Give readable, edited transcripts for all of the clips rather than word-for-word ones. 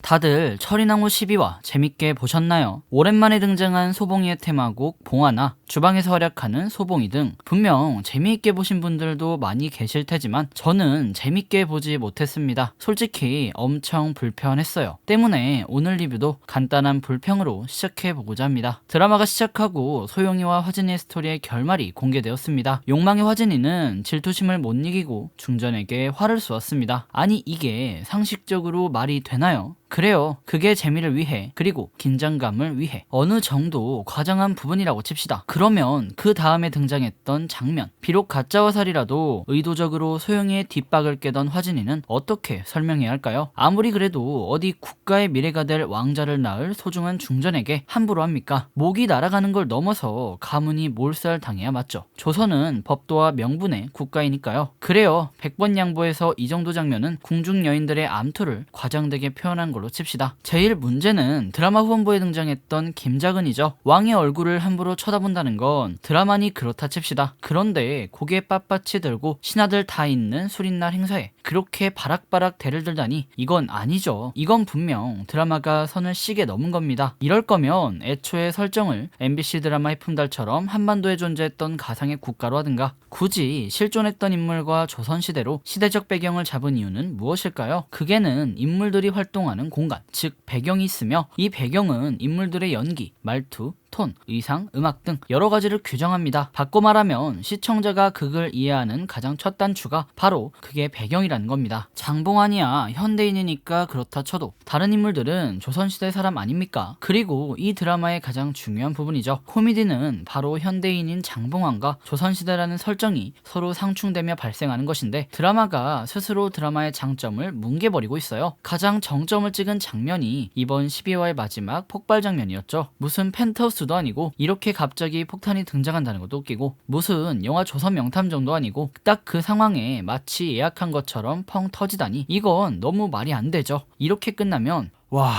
다들 철이나무 12화 재밌게 보셨나요? 오랜만에 등장한 소봉이의 테마곡 봉하나, 주방에서 활약하는 소봉이 등 분명 재미있게 보신 분들도 많이 계실 테지만 저는 재밌게 보지 못했습니다. 솔직히 엄청 불편했어요. 때문에 오늘 리뷰도 간단한 불평으로 시작해보고자 합니다. 드라마가 시작하고 소영이와 화진이의 스토리의 결말이 공개되었습니다. 욕망의 화진이는 질투심을 못 이기고 중전에게 화를 쏘았습니다. 아니 이게 상식적으로 말이 되나요? 그래요. 그게 재미를 위해, 그리고 긴장감을 위해 어느 정도 과장한 부분이라고 칩시다. 그러면 그 다음에 등장했던 장면, 비록 가짜 화살이라도 의도적으로 소영이의 뒷박을 깨던 화진이는 어떻게 설명해야 할까요? 아무리 그래도 어디 국가의 미래가 될 왕자를 낳을 소중한 중전에게 함부로 합니까? 목이 날아가는 걸 넘어서 가문이 몰살당해야 맞죠. 조선은 법도와 명분의 국가이니까요. 그래요. 100번 양보해서 이 정도 장면은 궁중 여인들의 암투를 과장되게 표현한 걸로 칩시다. 제일 문제는 드라마 후반부에 등장했던 김자근이죠. 왕의 얼굴을 함부로 쳐다본다는 건 드라마니 그렇다 칩시다. 그런데 고개 빳빳이 들고 신하들 다 있는 술인날 행사에 그렇게 바락바락 대를 들다니 이건 아니죠. 이건 분명 드라마가 선을 시게 넘은 겁니다. 이럴 거면 애초에 설정을 MBC 드라마 해품달처럼 한반도에 존재했던 가상의 국가로 하든가, 굳이 실존했던 인물과 조선시대로 시대적 배경을 잡은 이유는 무엇일까요? 그게는 인물들이 활동하는 공간, 즉 배경이 있으며 이 배경은 인물들의 연기, 말투, 톤, 의상, 음악 등 여러 가지를 규정합니다. 바꿔 말하면 시청자가 극을 이해하는 가장 첫 단추가 바로 그게 배경이라는 겁니다. 장봉환이야 현대인이니까 그렇다 쳐도 다른 인물들은 조선시대 사람 아닙니까? 그리고 이 드라마의 가장 중요한 부분이죠. 코미디는 바로 현대인인 장봉환과 조선시대라는 설정이 서로 상충되며 발생하는 것인데, 드라마가 스스로 드라마의 장점을 뭉개버리고 있어요. 가장 정점을 찍은 장면이 이번 12화의 마지막 폭발 장면이었죠. 무슨 펜트하우스도 아니고 이렇게 갑자기 폭탄이 등장한다는 것도 웃기고, 무슨 영화 조선 명탐 정도 아니고 딱 그 상황에 마치 예약한 것처럼 펑 터지다니 이건 너무 말이 안 되죠. 이렇게 끝나면 와,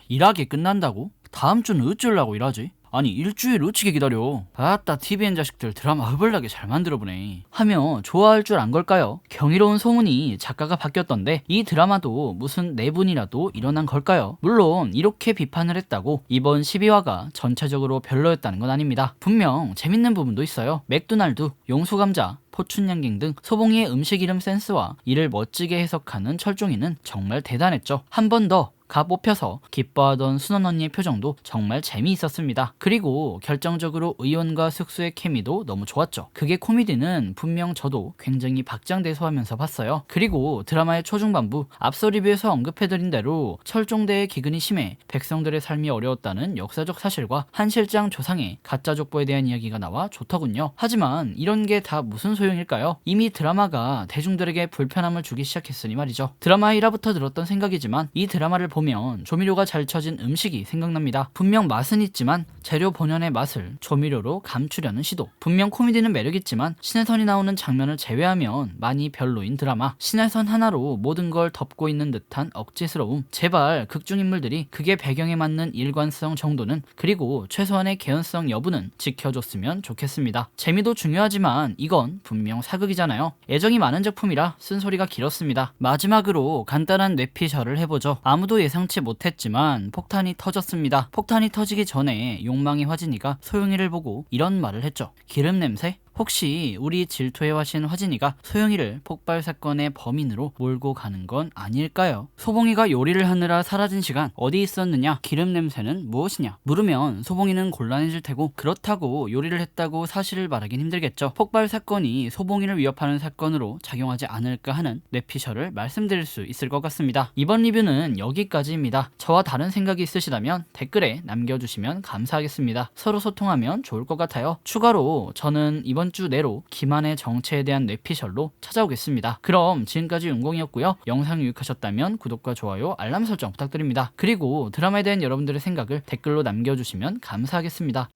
일하게 끝난다고? 다음 주는 어쩌려고 일하지? 아니 일주일 어찌게 기다려. 아따 TVN 자식들 드라마 허벌나게 잘 만들어보네 하며 좋아할 줄 안 걸까요? 경이로운 소문이 작가가 바뀌었던데 이 드라마도 무슨 내분이라도 일어난 걸까요? 물론 이렇게 비판을 했다고 이번 12화가 전체적으로 별로였다는 건 아닙니다. 분명 재밌는 부분도 있어요. 맥도날드, 용수감자, 포춘양갱 등 소봉이의 음식 이름 센스와 이를 멋지게 해석하는 철종이는 정말 대단했죠. 한 번 더 가 뽑혀서 기뻐하던 순원 언니의 표정도 정말 재미있었습니다. 그리고 결정적으로 의원과 숙수의 케미도 너무 좋았죠. 그게 코미디는 분명 저도 굉장히 박장대소하면서 봤어요. 그리고 드라마의 초중반부, 앞서 리뷰에서 언급해드린 대로 철종대의 기근이 심해 백성들의 삶이 어려웠다는 역사적 사실과 한 실장 조상의 가짜 족보에 대한 이야기가 나와 좋더군요. 하지만 이런 게 다 무슨 소용일까요? 이미 드라마가 대중들에게 불편함을 주기 시작했으니 말이죠. 드라마 1화부터 들었던 생각이지만 이 드라마를 보면 조미료가 잘 쳐진 음식이 생각납니다. 분명 맛은 있지만 재료 본연의 맛을 조미료로 감추려는 시도. 분명 코미디는 매력있지만 신혜선이 나오는 장면을 제외하면 많이 별로인 드라마. 신혜선 하나로 모든 걸 덮고 있는 듯한 억지스러움. 제발 극중 인물들이 그게 배경에 맞는 일관성 정도는, 그리고 최소한의 개연성 여부는 지켜줬으면 좋겠습니다. 재미도 중요하지만 이건 분명 사극이잖아요. 애정이 많은 작품이라 쓴소리가 길었습니다. 마지막으로 간단한 뇌피셜을 해보죠. 아무도 예상치 못했지만 폭탄이 터졌습니다. 폭탄이 터지기 전에 욕망의 화진이가 소영이를 보고 이런 말을 했죠. 기름 냄새? 혹시 우리 질투의 화신 화진이가 소영이를 폭발 사건의 범인으로 몰고 가는 건 아닐까요? 소봉이가 요리를 하느라 사라진 시간 어디 있었느냐? 기름 냄새는 무엇이냐? 물으면 소봉이는 곤란해질 테고, 그렇다고 요리를 했다고 사실을 말하긴 힘들겠죠. 폭발 사건이 소봉이를 위협하는 사건으로 작용하지 않을까 하는 뇌피셜을 말씀드릴 수 있을 것 같습니다. 이번 리뷰는 여기까지입니다. 저와 다른 생각이 있으시다면 댓글에 남겨주시면 감사하겠습니다. 서로 소통하면 좋을 것 같아요. 추가로 저는 이번 주 내로 김한의 정체에 대한 뇌피셜로 찾아오겠습니다. 그럼 지금까지 윤공이었고요. 영상 유익하셨다면 구독과 좋아요, 알람 설정 부탁드립니다. 그리고 드라마에 대한 여러분들의 생각을 댓글로 남겨주시면 감사하겠습니다.